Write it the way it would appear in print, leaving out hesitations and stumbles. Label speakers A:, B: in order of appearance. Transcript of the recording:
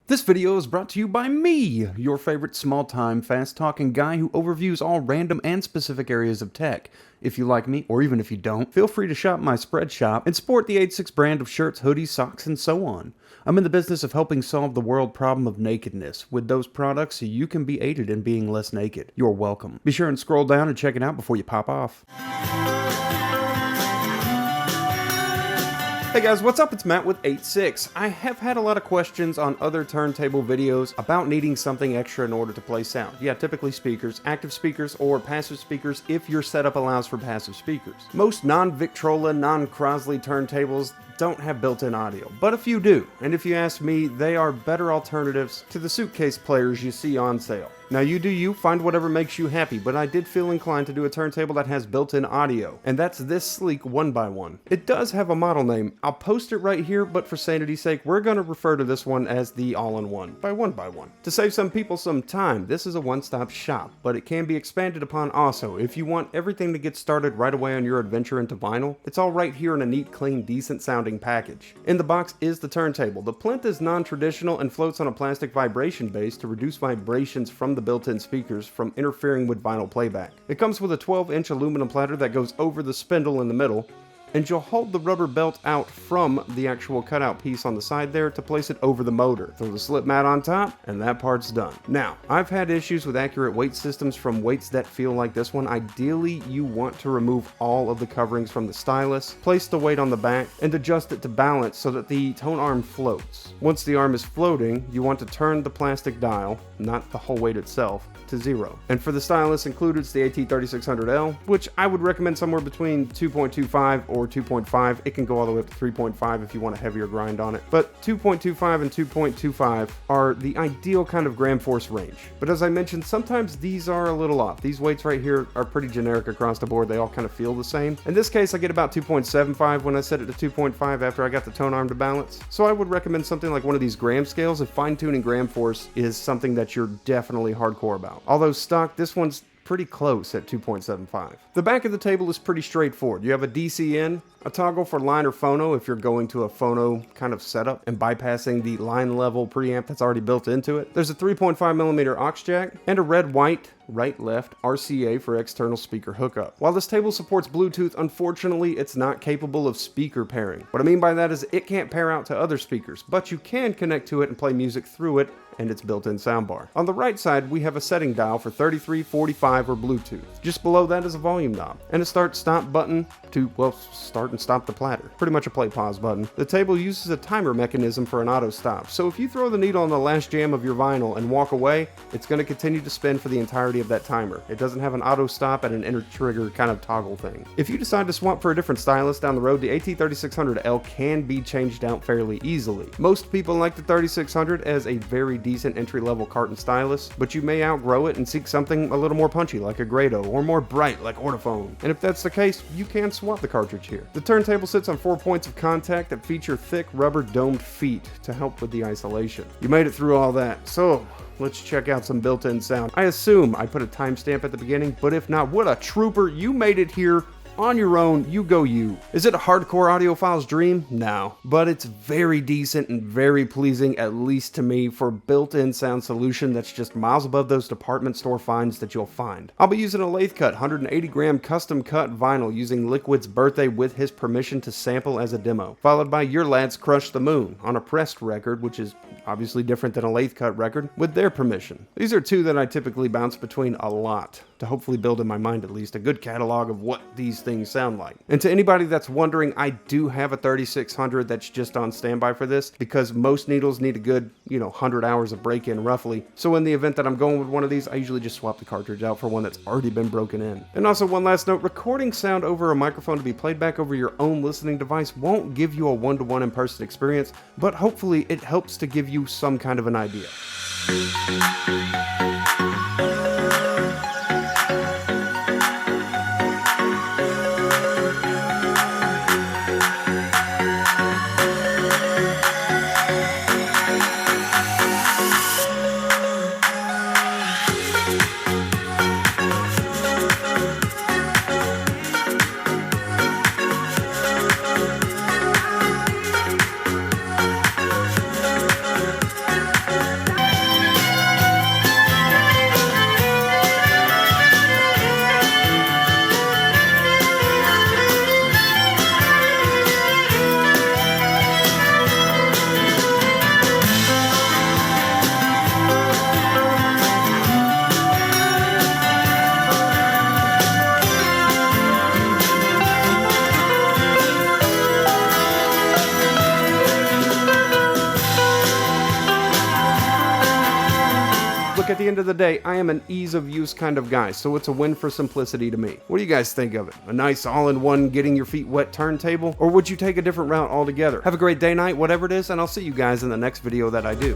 A: This video is brought to you by me, your favorite small-time, fast-talking guy who overviews all random and specific areas of tech. If you like me, or even if you don't, feel free to shop my spread shop and sport the 86 brand of shirts, hoodies, socks, and so on. I'm in the business of helping solve the world problem of nakedness with those products so you can be aided in being less naked. You're welcome. Be sure and scroll down and check it out before you pop off. Hey guys, what's up? It's Matt with 86. I have had a lot of questions on other turntable videos about needing something extra in order to play sound. Yeah, typically speakers, active speakers, or passive speakers if your setup allows for passive speakers. Most non-Victrola, non-Crosley turntables don't have built-in audio, but a few do. And if you ask me, they are better alternatives to the suitcase players you see on sale. Now you do you, find whatever makes you happy, but I did feel inclined to do a turntable that has built-in audio, and that's this sleek 1byOne. It does have a model name. I'll post it right here, but for sanity's sake, we're going to refer to this one as the all-in-one by 1byOne. To save some people some time, this is a one-stop shop, but it can be expanded upon also. If you want everything to get started right away on your adventure into vinyl, it's all right here in a neat, clean, decent-sounding package. In the box is the turntable. The plinth is non-traditional and floats on a plastic vibration base to reduce vibrations from the built-in speakers from interfering with vinyl playback. It comes with a 12-inch aluminum platter that goes over the spindle in the middle, and you'll hold the rubber belt out from the actual cutout piece on the side there to place it over the motor. Throw the slip mat on top, and that part's done. Now, I've had issues with accurate weight systems from weights that feel like this one. Ideally, you want to remove all of the coverings from the stylus, place the weight on the back, and adjust it to balance so that the tone arm floats. Once the arm is floating, you want to turn the plastic dial, not the whole weight itself, to 0. And for the stylus included, it's the AT3600L, which I would recommend somewhere between 2.25 or 2.5. It can go all the way up to 3.5 if you want a heavier grind on it. But 2.25 and 2.25 are the ideal kind of gram force range. But as I mentioned, sometimes these are a little off. These weights right here are pretty generic across the board. They all kind of feel the same. In this case, I get about 2.75 when I set it to 2.5 after I got the tone arm to balance. So I would recommend something like one of these gram scales if fine-tuning gram force is something that you're definitely hardcore about. Although stock, this one's pretty close at 2.75. The back of the table is pretty straightforward. You have a DC in, a toggle for line or phono if you're going to a phono kind of setup and bypassing the line level preamp that's already built into it. There's a 3.5mm aux jack and a red-white right-left RCA for external speaker hookup. While this table supports Bluetooth, unfortunately it's not capable of speaker pairing. What I mean by that is it can't pair out to other speakers, but you can connect to it and play music through it and its built-in soundbar. On the right side, we have a setting dial for 33, 45, or Bluetooth. Just below that is a volume knob, and a start-stop button to, well, start and stop the platter. Pretty much a play-pause button. The table uses a timer mechanism for an auto-stop, so if you throw the needle on the last jam of your vinyl and walk away, it's going to continue to spin for the entirety of that timer. It doesn't have an auto-stop and an inner trigger kind of toggle thing. If you decide to swap for a different stylus down the road, the AT3600L can be changed out fairly easily. Most people like the 3600 as a very decent entry-level carton stylus, but you may outgrow it and seek something a little more punchy like a Grado or more bright like Ortophone. And if that's the case, you can swap the cartridge here. The turntable sits on 4 points of contact that feature thick rubber domed feet to help with the isolation. You made it through all that, so let's check out some built-in sound. I assume I put a timestamp at the beginning, but if not, what a trooper, you made it here on your own, you go you. Is it a hardcore audiophile's dream? No. But it's very decent and very pleasing, at least to me, for a built-in sound solution that's just miles above those department store finds that you'll find. I'll be using a lathe cut, 180 gram custom cut vinyl using Liquid's Birthday with his permission to sample as a demo, followed by Your Lads Crush the Moon on a pressed record, which is obviously different than a lathe cut record, with their permission. These are two that I typically bounce between a lot, to hopefully build in my mind at least a good catalog of what these things sound like. And to anybody that's wondering, I do have a 3600 that's just on standby for this because most needles need a good, 100 hours of break-in roughly. So in the event that I'm going with one of these, I usually just swap the cartridge out for one that's already been broken in. And also one last note, recording sound over a microphone to be played back over your own listening device won't give you a one-to-one in-person experience, but hopefully it helps to give you some kind of an idea. Look, at the end of the day, I am an ease of use kind of guy, so it's a win for simplicity to me. What do you guys think of it? A nice all-in-one getting your feet wet turntable? Or would you take a different route altogether? Have a great day, night, whatever it is, and I'll see you guys in the next video that I do.